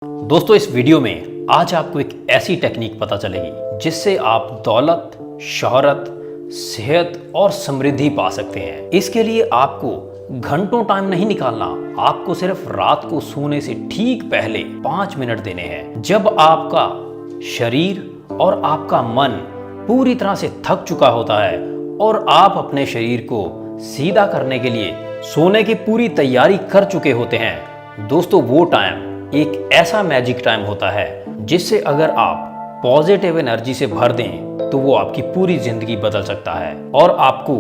दोस्तों इस वीडियो में आज आपको एक ऐसी टेक्निक पता चलेगी जिससे आप दौलत, शोहरत, सेहत और समृद्धि पा सकते हैं। इसके लिए आपको घंटों टाइम नहीं निकालना, आपको सिर्फ रात को सोने से ठीक पहले 5 मिनट देने हैं। जब आपका शरीर और आपका मन पूरी तरह से थक चुका होता है और आप अपने शरीर को सीधा करने के लिए सोने की पूरी तैयारी कर चुके होते हैं, दोस्तों वो टाइम एक ऐसा मैजिक टाइम होता है जिससे अगर आप पॉजिटिव एनर्जी से भर दें तो वो आपकी पूरी जिंदगी बदल सकता है और आपको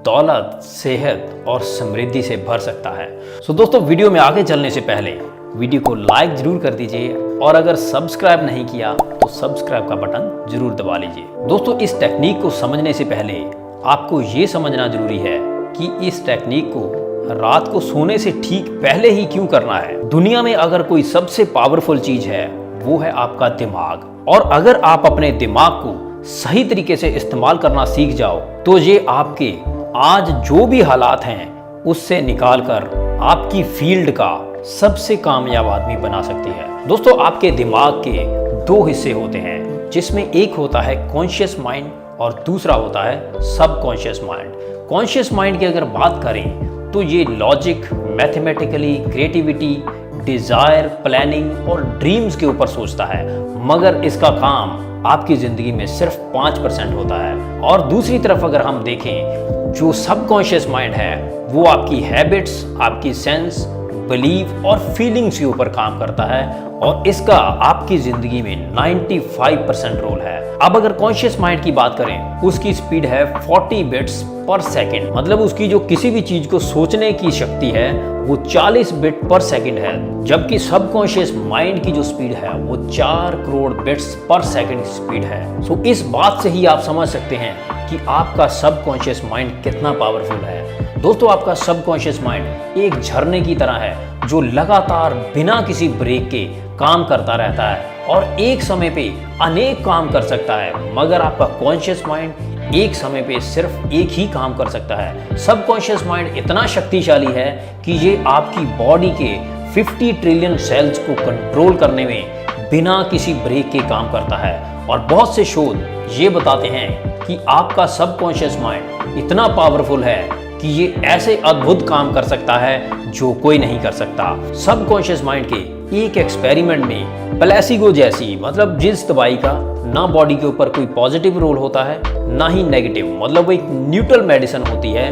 दौलत, सेहत और समृद्धि से भर सकता है। सो दोस्तों वीडियो में आगे चलने से पहले वीडियो को लाइक जरूर कर दीजिए और अगर सब्सक्राइब नहीं किया तो सब्सक्राइब का बटन जरूर दबा लीजिए। दोस्तों इस टेक्निक को समझने से पहले आपको ये समझना जरूरी है कि इस टेक्निक को रात को सोने से ठीक पहले ही क्यों करना है। दुनिया में अगर कोई सबसे पावरफुल चीज है वो है आपका दिमाग, और अगर आप अपने दिमाग को सही तरीके से इस्तेमाल करना सीख जाओ तो ये आपके आज जो भी हालात हैं उससे निकालकर आपकी फील्ड का सबसे कामयाब आदमी बना सकती है। दोस्तों आपके दिमाग के 2 हिस्से होते हैं जिसमें एक होता है कॉन्शियस माइंड और दूसरा होता है सबकॉन्शियस माइंड। कॉन्शियस माइंड की अगर बात करें तो ये logic, mathematically, creativity, desire, planning और ड्रीम्स के ऊपर सोचता है, मगर इसका काम आपकी जिंदगी में सिर्फ 5% होता है। और दूसरी तरफ अगर हम देखें जो सबकॉन्शियस माइंड है वो आपकी हैबिट्स, आपकी सेंस, बिलीव और फीलिंग्स के ऊपर काम करता है और इसका आपकी जिंदगी में 95% रोल है। अब अगर कॉन्शियस माइंड की बात करें उसकी स्पीड है 40 बिट्स पर सेकंड, मतलब उसकी जो किसी भी चीज को सोचने की शक्ति है वो 40 बिट पर सेकंड है, जबकि सबकॉन्शियस माइंड की जो स्पीड है वो 4 करोड़ बिट्स पर सेकंड की स्पीड है। सो इस बात से ही आप समझ सकते हैं कि आपका सबकॉन्शियस माइंड कितना पावरफुल है। दोस्तों आपका सबकॉन्शियस माइंड एक झरने की तरह है जो लगातार बिना किसी ब्रेक के काम करता रहता है और एक समय पे अनेक काम कर सकता है, मगर आपका कॉन्शियस माइंड एक समय पे सिर्फ एक ही काम कर सकता है। सबकॉन्शियस माइंड इतना शक्तिशाली है कि ये आपकी बॉडी के 50 ट्रिलियन सेल्स को कंट्रोल करने में बिना किसी ब्रेक के काम करता है। और बहुत से शोध ये बताते हैं कि आपका सबकॉन्शियस माइंड इतना पावरफुल है कि ये ऐसे अद्भुत काम कर सकता है जो कोई नहीं कर सकता। सबकॉन्शियस माइंड के एक एक्सपेरिमेंट में प्लेसिबो जैसी, मतलब जिस दवाई का ना बॉडी के ऊपर कोई पॉजिटिव रोल होता है ना ही नेगेटिव, मतलब वो एक न्यूट्रल मेडिसिन होती है,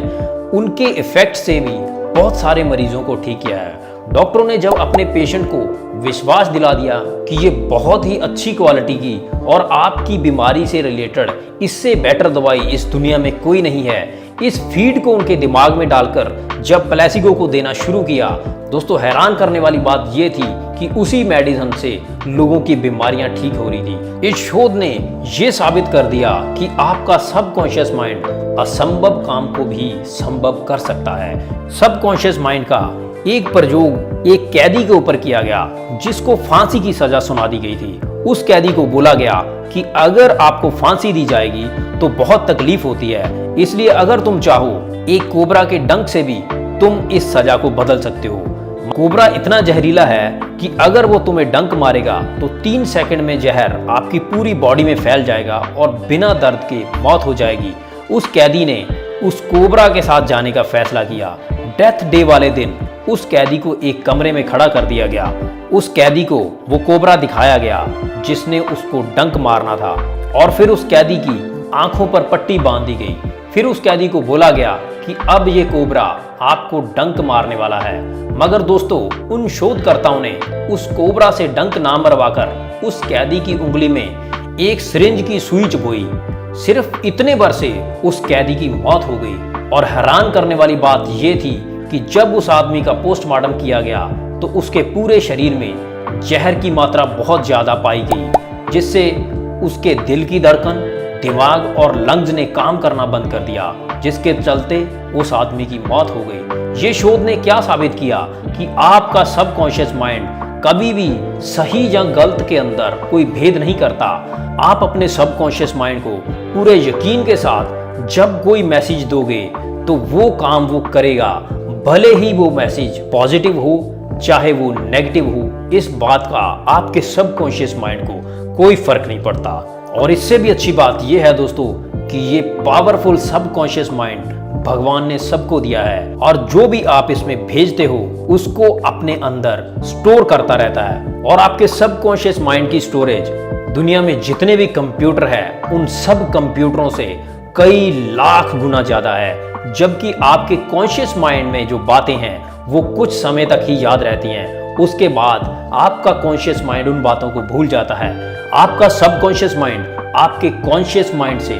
उनके इफेक्ट से भी बहुत सारे मरीजों को ठीक किया है। डॉक्टरों ने जब अपने पेशेंट को विश्वास दिला दिया कि ये बहुत ही अच्छी क्वालिटी की और आपकी बीमारी से रिलेटेड इससे बेटर दवाई इस दुनिया में कोई नहीं है, इस फीड को उनके दिमाग में डालकर जब प्लेसिबो को देना शुरू किया, दोस्तों हैरान करने वाली बात यह थी कि उसी मेडिसिन से लोगों की बीमारियां ठीक हो रही थी। इस शोध ने यह साबित कर दिया कि आपका सबकॉन्शियस माइंड असंभव काम को भी संभव कर सकता है। सबकॉन्शियस माइंड का एक प्रयोग एक कैदी के ऊपर किया गया जिसको फांसी की सजा सुना दी गई थी। उस कैदी को बोला गया कि अगर आपको फांसी दी जाएगी तो बहुत तकलीफ होती है, इसलिए अगर तुम चाहो एक कोबरा के डंक से भी तुम इस सजा को बदल सकते हो। कोबरा इतना जहरीला है कि अगर वो तुम्हें डंक मारेगा तो 3 सेकंड में जहर आपकी पूरी बॉडी में फैल जाएगा और बिना दर्द के मौत हो जाएगी। उस कैदी ने उस कोबरा के साथ जाने का फैसला किया। डेथ डे वाले दिन उस कैदी को एक कमरे में खड़ा कर दिया गया। उस कैदी को वो कोबरा दिखाया गया जिसने उसको डंक मारना था और फिर उस कैदी की आंखों पर पट्टी बांध दी गई। फिर उस कैदी को बोला गया कि अब ये कोबरा आपको डंक मारने वाला है, मगर दोस्तों उन शोधकर्ताओं ने उस कोबरा से डंक ना मरवाकर उस कैदी की उंगली में एक सिरिंज की सुई चुभोई। सिर्फ इतने भर से उस कैदी की मौत हो गई। और हैरान करने वाली बात यह थी कि जब उस आदमी का पोस्टमार्टम किया गया तो उसके पूरे शरीर में जहर की मात्रा बहुत ज्यादा पाई गई, जिससे उसके दिल की धड़कन, दिमाग और लंग्स ने काम करना बंद कर दिया, जिसके चलते उस आदमी की मौत हो गई। ये शोध ने क्या साबित किया कि आपका सबकॉन्शियस माइंड कभी भी सही या गलत के अंदर कोई भेद नहीं करता। आप अपने सबकॉन्शियस माइंड को पूरे यकीन के साथ जब कोई मैसेज दोगे तो वो काम वो करेगा, भले ही वो मैसेज पॉजिटिव हो, चाहे वो नेगेटिव हो, इस बात का आपके सबकॉन्शियस माइंड को कोई फर्क नहीं पड़ता। और इससे भी अच्छी बात यह है दोस्तों कि ये पावरफुल सबकॉन्शियस माइंड भगवान ने सबको दिया है, और जो भी आप इसमें भेजते हो उसको अपने अंदर स्टोर करता रहता है। और आपके सबकॉन्शियस माइंड की स्टोरेज दुनिया में जितने भी कंप्यूटर है उन सब कंप्यूटरों से कई लाख गुना ज्यादा है। जबकि आपके कॉन्शियस माइंड में जो बातें हैं वो कुछ समय तक ही याद रहती हैं, उसके बाद आपका कॉन्शियस माइंड उन बातों को भूल जाता है। आपका सबकॉन्शियस माइंड आपके कॉन्शियस माइंड से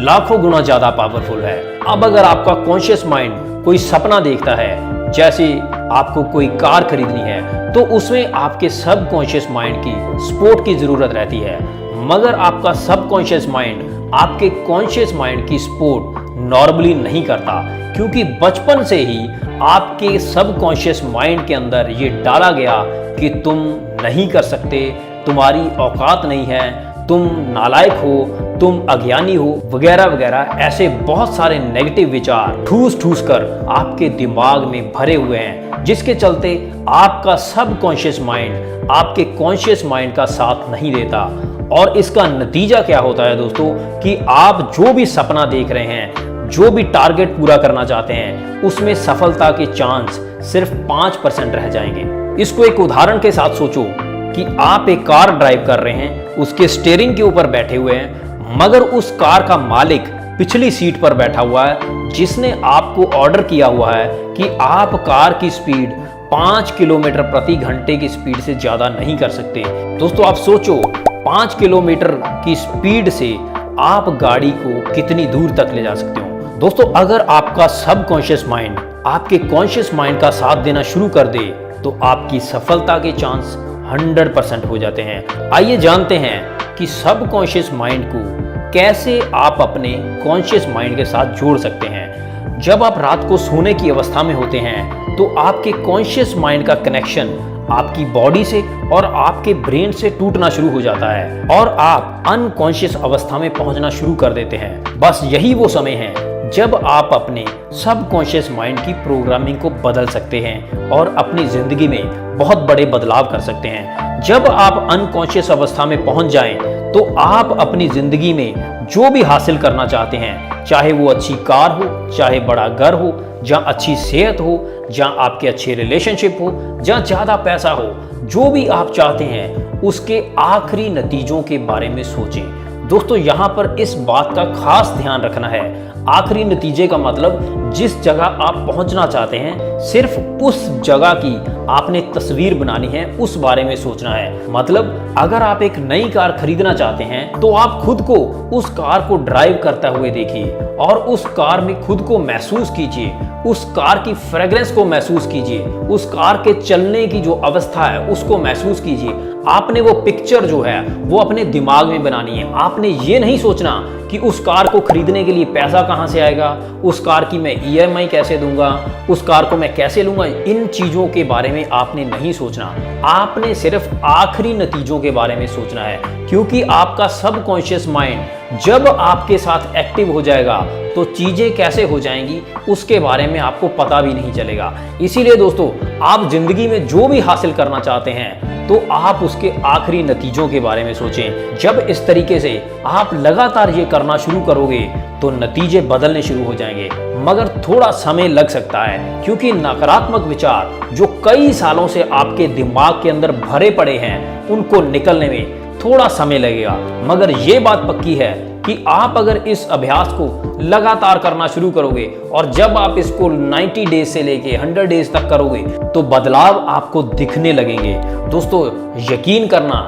लाखों गुना ज्यादा पावरफुल है। अब अगर आपका कॉन्शियस माइंड कोई सपना देखता है, जैसे आपको कोई कार खरीदनी है, तो उसमें आपके सबकॉन्शियस माइंड की सपोर्ट की जरूरत रहती है। मगर आपका सबकॉन्शियस माइंड आपके कॉन्शियस माइंड की सपोर्ट नॉर्मली नहीं करता, क्योंकि बचपन से ही आपके सबकॉन्शियस माइंड के अंदर ये डाला गया कि तुम नहीं कर सकते, तुम्हारी औकात नहीं है, तुम नालायक हो, तुम अज्ञानी हो, वगैरह वगैरह। ऐसे बहुत सारे नेगेटिव विचार ठूस ठूस कर आपके दिमाग में भरे हुए हैं, जिसके चलते आपका सबकॉन्शियस माइंड आपके कॉन्शियस माइंड का साथ नहीं देता। और इसका नतीजा क्या होता है दोस्तों कि आप जो भी सपना देख रहे हैं, जो भी टारगेट पूरा करना चाहते हैं, उसमें सफलता के चांस सिर्फ 5% रह जाएंगे। इसको एक उदाहरण के साथ सोचो कि आप एक कार ड्राइव कर रहे हैं, उसके स्टीयरिंग के ऊपर बैठे हुए हैं, मगर उस कार का मालिक पिछली सीट पर बैठा हुआ है, जिसने आपको ऑर्डर किया हुआ है कि आप कार की स्पीड 5 किलोमीटर प्रति घंटे की स्पीड से ज्यादा नहीं कर सकते। दोस्तों आप सोचो 5 किलोमीटर की स्पीड से आप गाड़ी को कितनी दूर तक ले जा सकते हो। दोस्तों अगर आपका सबकॉन्शियस माइंड आपके कॉन्शियस माइंड का साथ देना शुरू कर दे तो आपकी सफलता के चांस 100% हो जाते हैं। आइए जानते हैं कि सबकॉन्शियस माइंड को कैसे आप अपने कॉन्शियस माइंड के साथ जोड़ सकते हैं। जब आप रात को सोने की अवस्था में होते हैं तो आपके कॉन्शियस माइंड का कनेक्शन आपकी बॉडी से और आपके ब्रेन से टूटना शुरू हो जाता है और आप अनकॉन्शियस अवस्था में पहुंचना शुरू कर देते हैं। बस यही वो समय है जब आप अपने सबकॉन्शियस माइंड की प्रोग्रामिंग को बदल सकते हैं और अपनी जिंदगी में बहुत बड़े बदलाव कर सकते हैं। जब आप अनकॉन्शियस अवस्था में पहुंच जाएं तो आप अपनी जिंदगी में जो भी हासिल करना चाहते हैं, चाहे वो अच्छी कार हो, चाहे बड़ा घर हो, जहाँ अच्छी सेहत हो, जहाँ आपके अच्छे रिलेशनशिप हो, जहाँ ज़्यादा पैसा हो, जो भी आप चाहते हैं उसके आखिरी नतीजों के बारे में सोचें। दोस्तों यहाँ पर इस बात का खास ध्यान रखना है, आखिरी नतीजे का मतलब जिस जगह आप पहुंचना चाहते हैं सिर्फ उस जगह की आपने तस्वीर बनानी है, उस बारे में सोचना है। मतलब अगर आप एक नई कार खरीदना चाहते हैं तो आप खुद को उस कार को ड्राइव करते हुए देखिए और उस कार में खुद को महसूस कीजिए, उस कार की फ्रेग्रेंस को महसूस कीजिए, उस कार के चलने की जो अवस्था है उसको महसूस कीजिए। आपने वो पिक्चर जो है वो अपने दिमाग में बनानी है। आपने ये नहीं सोचना कि उस कार को खरीदने के लिए पैसा कहाँ से आएगा, उस कार की मैं EMI कैसे दूंगा, उस कार को मैं कैसे लूंगा। इन चीज़ों के बारे में आपने नहीं सोचना, आपने सिर्फ आखिरी नतीजों के बारे में सोचना है। क्योंकि आपका सबकॉन्शियस माइंड जब आपके साथ एक्टिव हो जाएगा तो चीज़ें कैसे हो जाएंगी उसके बारे में आपको पता भी नहीं चलेगा। इसीलिए दोस्तों आप जिंदगी में जो भी हासिल करना चाहते हैं तो आप उसके आखिरी नतीजों के बारे में सोचें। जब इस तरीके से आप लगातार ये करना शुरू करोगे तो नतीजे बदलने शुरू हो जाएंगे, मगर थोड़ा समय लग सकता है क्योंकि नकारात्मक विचार जो कई सालों से आपके दिमाग के अंदर भरे पड़े हैं उनको निकलने में थोड़ा समय लगेगा। मगर ये बात पक्की है कि आप अगर इस अभ्यास को लगातार करना शुरू करोगे और जब आप इसको 90 डेज से लेके 100 डेज तक करोगे तो बदलाव आपको दिखने लगेंगे। दोस्तों यकीन करना,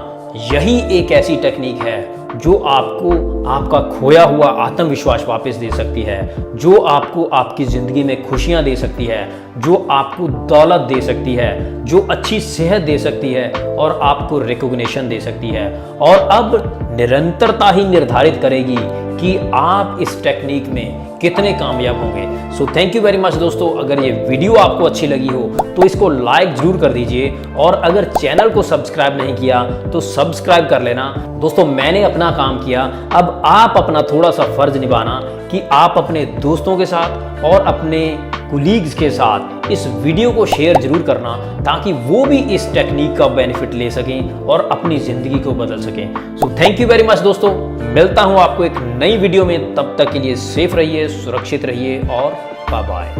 यही एक ऐसी टेक्निक है जो आपको आपका खोया हुआ आत्मविश्वास वापस दे सकती है, जो आपको आपकी ज़िंदगी में खुशियां दे सकती है, जो आपको दौलत दे सकती है, जो अच्छी सेहत दे सकती है और आपको रिकॉग्निशन दे सकती है। और अब निरंतरता ही निर्धारित करेगी कि आप इस टेक्निक में कितने कामयाब होंगे। So thank you very much दोस्तों। अगर ये वीडियो आपको अच्छी लगी हो तो इसको लाइक जरूर कर दीजिए और अगर चैनल को सब्सक्राइब नहीं किया तो सब्सक्राइब कर लेना। दोस्तों मैंने अपना काम किया, अब आप अपना थोड़ा सा फर्ज निभाना कि आप अपने दोस्तों के साथ और अपने कुलीग्स के साथ इस वीडियो को शेयर जरूर करना, ताकि वो भी इस टेक्निक का बेनिफिट ले सकें और अपनी ज़िंदगी को बदल सकें। So thank you very much दोस्तों, मिलता हूँ आपको एक नई वीडियो में। तब तक के लिए सेफ रहिए, सुरक्षित रहिए और बाय बाय।